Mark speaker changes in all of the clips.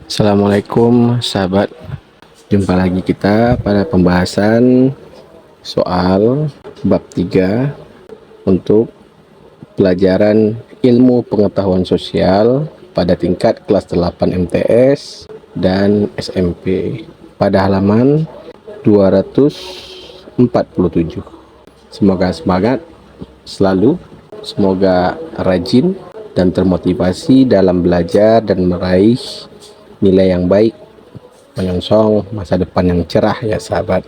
Speaker 1: Assalamualaikum sahabat, jumpa lagi kita pada pembahasan soal bab 3 untuk pelajaran ilmu pengetahuan sosial pada tingkat kelas 8 MTS dan SMP pada halaman 247. Semoga semangat selalu, semoga rajin dan termotivasi dalam belajar dan meraih nilai yang baik, menyongsong masa depan yang cerah ya sahabat.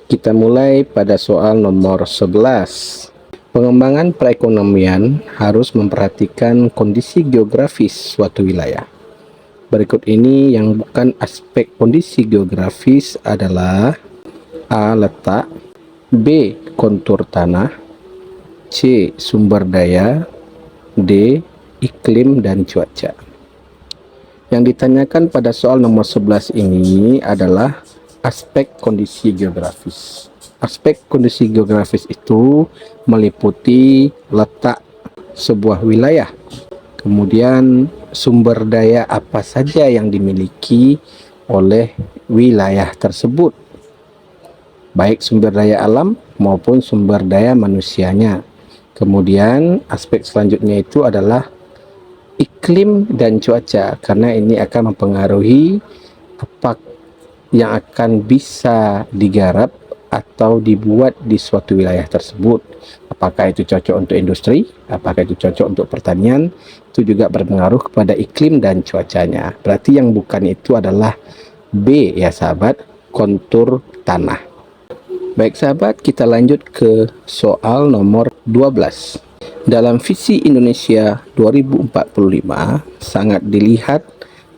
Speaker 1: Kita mulai pada soal nomor 11. Pengembangan perekonomian harus memperhatikan kondisi geografis suatu wilayah. Berikut ini yang bukan aspek kondisi geografis adalah: A. Letak, B. Kontur tanah, C. Sumber daya, D. Iklim dan cuaca. Yang ditanyakan pada soal nomor 11 ini adalah aspek kondisi geografis. Aspek kondisi geografis itu meliputi letak sebuah wilayah, kemudian sumber daya apa saja yang dimiliki oleh wilayah tersebut, baik sumber daya alam maupun sumber daya manusianya. Kemudian aspek selanjutnya itu adalah iklim dan cuaca, karena ini akan mempengaruhi apa yang akan bisa digarap atau dibuat di suatu wilayah tersebut. Apakah itu cocok untuk industri, apakah itu cocok untuk pertanian, itu juga berpengaruh kepada iklim dan cuacanya. Berarti yang bukan itu adalah B ya sahabat, kontur tanah. Baik sahabat, kita lanjut ke soal nomor 12. Dalam visi Indonesia 2045 sangat dilihat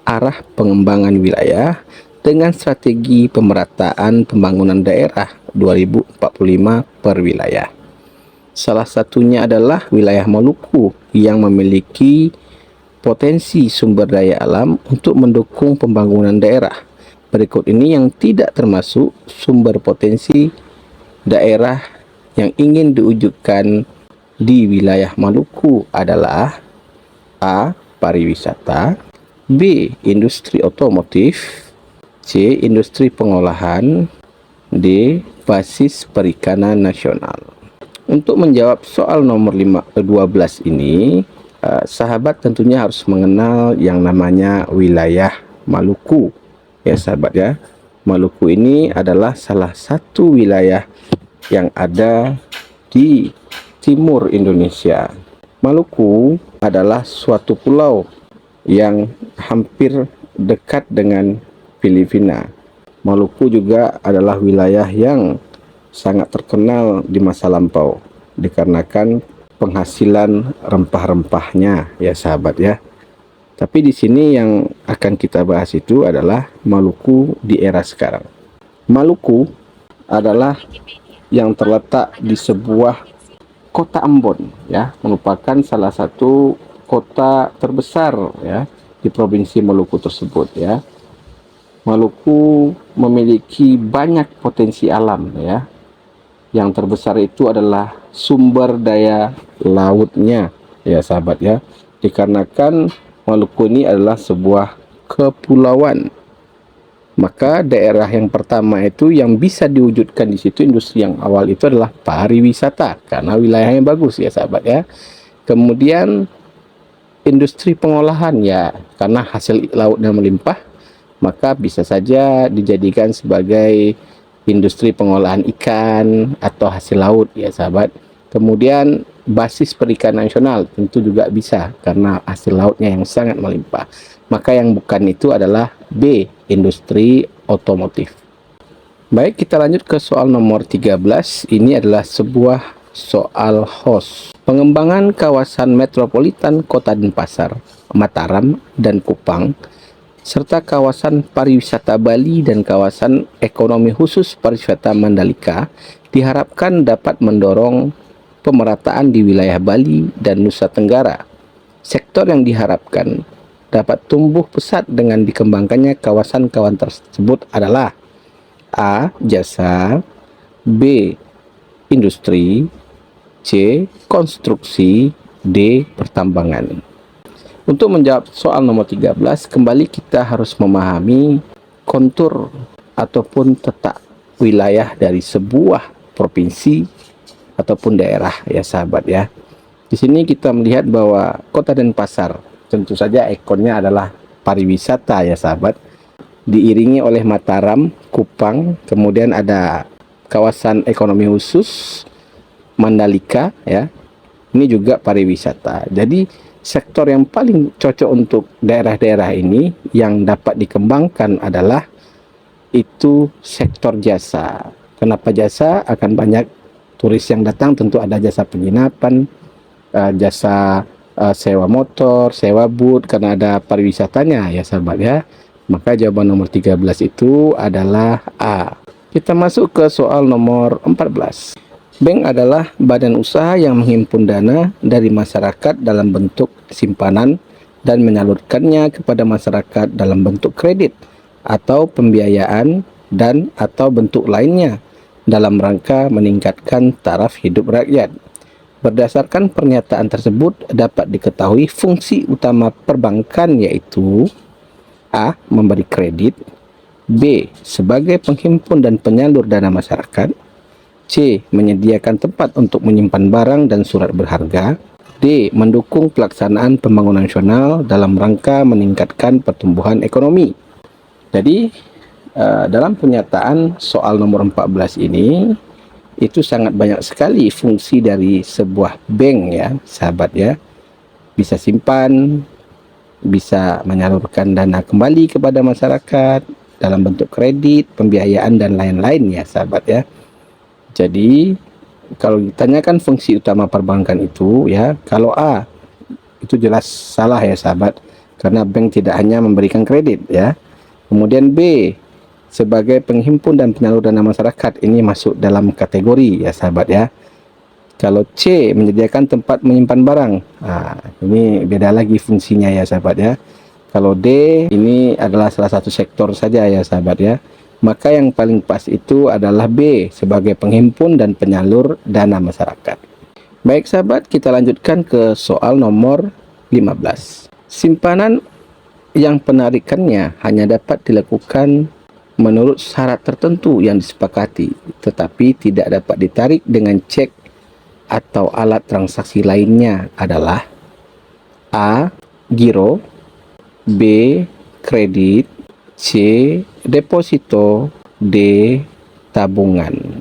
Speaker 1: arah pengembangan wilayah dengan strategi pemerataan pembangunan daerah 2045 per wilayah. Salah satunya adalah wilayah Maluku yang memiliki potensi sumber daya alam untuk mendukung pembangunan daerah. Berikut ini yang tidak termasuk sumber potensi daerah yang ingin diwujudkan di wilayah Maluku adalah: A. Pariwisata, B. Industri otomotif, C. Industri pengolahan, D. Basis perikanan nasional. Untuk menjawab soal nomor 12 ini, sahabat tentunya harus mengenal yang namanya wilayah Maluku ya sahabat ya. Maluku ini adalah salah satu wilayah yang ada di timur Indonesia. Maluku adalah suatu pulau yang hampir dekat dengan Filipina. Maluku juga adalah wilayah yang sangat terkenal di masa lampau dikarenakan penghasilan rempah-rempahnya ya sahabat ya. Tapi di sini yang akan kita bahas itu adalah Maluku di era sekarang. Maluku adalah yang terletak di sebuah kota Ambon ya, merupakan salah satu kota terbesar ya di provinsi Maluku tersebut ya. Maluku memiliki banyak potensi alam ya. Yang terbesar itu adalah sumber daya lautnya ya sahabat ya. Dikarenakan Maluku ini adalah sebuah kepulauan, maka daerah yang pertama itu yang bisa diwujudkan di situ, industri yang awal itu adalah pariwisata karena wilayahnya bagus ya sahabat ya. Kemudian industri pengolahan ya, karena hasil lautnya melimpah, maka bisa saja dijadikan sebagai industri pengolahan ikan atau hasil laut ya sahabat. Kemudian basis perikanan nasional tentu juga bisa karena hasil lautnya yang sangat melimpah. Maka yang bukan itu adalah B, industri otomotif. Baik, kita lanjut ke soal nomor 13. Ini adalah sebuah soal host. Pengembangan kawasan metropolitan Kota Denpasar, Mataram, dan Kupang, serta kawasan pariwisata Bali dan kawasan ekonomi khusus pariwisata Mandalika diharapkan dapat mendorong pemerataan di wilayah Bali dan Nusa Tenggara. Sektor yang diharapkan dapat tumbuh pesat dengan dikembangkannya kawasan-kawasan tersebut adalah: A. Jasa, B. Industri, C. Konstruksi, D. Pertambangan. Untuk menjawab soal nomor 13, kembali kita harus memahami kontur ataupun letak wilayah dari sebuah provinsi ataupun daerah ya sahabat ya. Di sini kita melihat bahwa Kota Denpasar tentu saja ikonnya adalah pariwisata ya sahabat. Diiringi oleh Mataram, Kupang, kemudian ada kawasan ekonomi khusus Mandalika ya. Ini juga pariwisata. Jadi sektor yang paling cocok untuk daerah-daerah ini yang dapat dikembangkan adalah itu sektor jasa. Kenapa jasa? Akan banyak turis yang datang, tentu ada jasa penginapan, jasa sewa motor, sewa boot, karena ada pariwisatanya ya sahabat ya. Maka jawaban nomor 13 itu adalah A. Kita masuk ke soal nomor 14. Bank adalah badan usaha yang menghimpun dana dari masyarakat dalam bentuk simpanan dan menyalurkannya kepada masyarakat dalam bentuk kredit atau pembiayaan dan atau bentuk lainnya dalam rangka meningkatkan taraf hidup rakyat. Berdasarkan pernyataan tersebut dapat diketahui fungsi utama perbankan yaitu A. Memberi kredit, B. Sebagai penghimpun dan penyalur dana masyarakat, C. Menyediakan tempat untuk menyimpan barang dan surat berharga, D. Mendukung pelaksanaan pembangunan nasional dalam rangka meningkatkan pertumbuhan ekonomi. Jadi dalam pernyataan soal nomor 14 ini itu sangat banyak sekali fungsi dari sebuah bank ya sahabat ya. Bisa simpan, bisa menyalurkan dana kembali kepada masyarakat dalam bentuk kredit, pembiayaan dan lain-lain ya sahabat ya. Jadi kalau ditanyakan fungsi utama perbankan itu ya, kalau A itu jelas salah ya sahabat, karena bank tidak hanya memberikan kredit ya. Kemudian B, sebagai penghimpun dan penyalur dana masyarakat, ini masuk dalam kategori ya sahabat ya. Kalau C, menyediakan tempat menyimpan barang, nah, ini beda lagi fungsinya ya sahabat ya. Kalau D, ini adalah salah satu sektor saja ya sahabat ya. Maka yang paling pas itu adalah B, sebagai penghimpun dan penyalur dana masyarakat. Baik sahabat, kita lanjutkan ke soal nomor 15. Simpanan yang penarikannya hanya dapat dilakukan menurut syarat tertentu yang disepakati, tetapi tidak dapat ditarik dengan cek atau alat transaksi lainnya adalah A. Giro, B. Kredit, C. Deposito, D. Tabungan.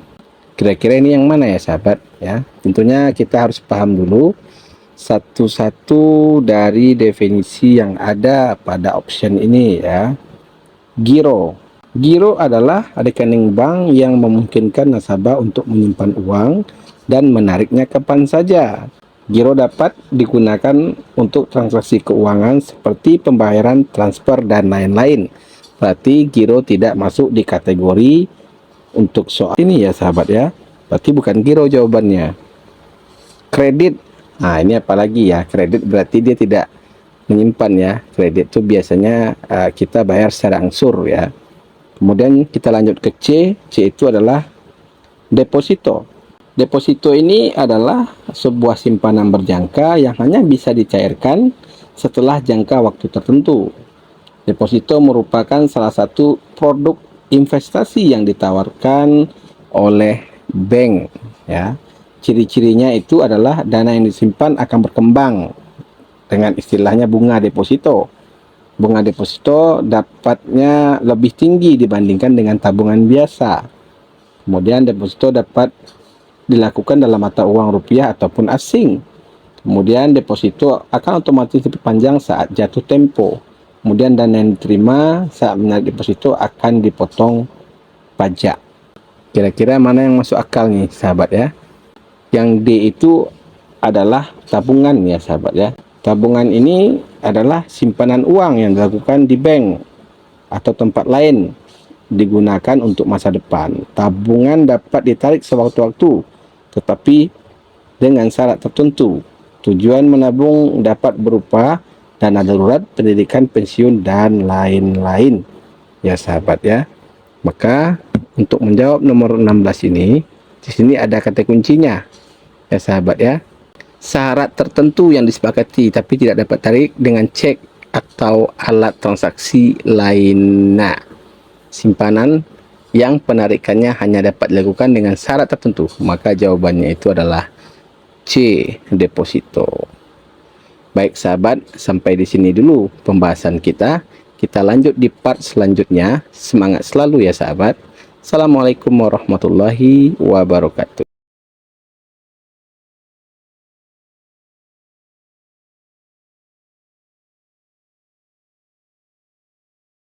Speaker 1: Kira-kira ini yang mana ya sahabat ya? Tentunya kita harus paham dulu satu-satu dari definisi yang ada pada option ini ya. Giro. Giro adalah rekening bank yang memungkinkan nasabah untuk menyimpan uang dan menariknya kapan saja. Giro dapat digunakan untuk transaksi keuangan seperti pembayaran, transfer, dan lain-lain. Berarti giro tidak masuk di kategori untuk soal ini ya sahabat ya. Berarti bukan giro jawabannya. Kredit. Nah ini apalagi ya, kredit berarti dia tidak menyimpan ya. Kredit itu biasanya kita bayar secara angsur ya. Kemudian kita lanjut ke C. C itu adalah deposito. Deposito ini adalah sebuah simpanan berjangka yang hanya bisa dicairkan setelah jangka waktu tertentu. Deposito merupakan salah satu produk investasi yang ditawarkan oleh bank ya. Ciri-cirinya itu adalah dana yang disimpan akan berkembang dengan istilahnya bunga deposito. Bunga deposito dapatnya lebih tinggi dibandingkan dengan tabungan biasa. Kemudian deposito dapat dilakukan dalam mata uang rupiah ataupun asing. Kemudian deposito akan otomatis diperpanjang saat jatuh tempo. Kemudian dana yang diterima saat menarik deposito akan dipotong pajak. Kira-kira mana yang masuk akal nih sahabat ya? Yang D itu adalah tabungan ya sahabat ya. Tabungan ini adalah simpanan uang yang dilakukan di bank atau tempat lain digunakan untuk masa depan. Tabungan dapat ditarik sewaktu-waktu, tetapi dengan syarat tertentu. Tujuan menabung dapat berupa dana darurat, pendidikan, pensiun, dan lain-lain ya sahabat ya. Maka untuk menjawab nomor 16 ini, di sini ada kata kuncinya ya sahabat ya. syarat tertentu yang disepakati tapi tidak dapat tarik dengan cek atau alat transaksi lainnya. Simpanan yang penarikannya hanya dapat dilakukan dengan syarat tertentu, maka jawabannya itu adalah C, deposito. Baik sahabat, sampai di sini dulu pembahasan kita. Kita lanjut di part selanjutnya. Semangat selalu ya sahabat. Assalamualaikum warahmatullahi wabarakatuh.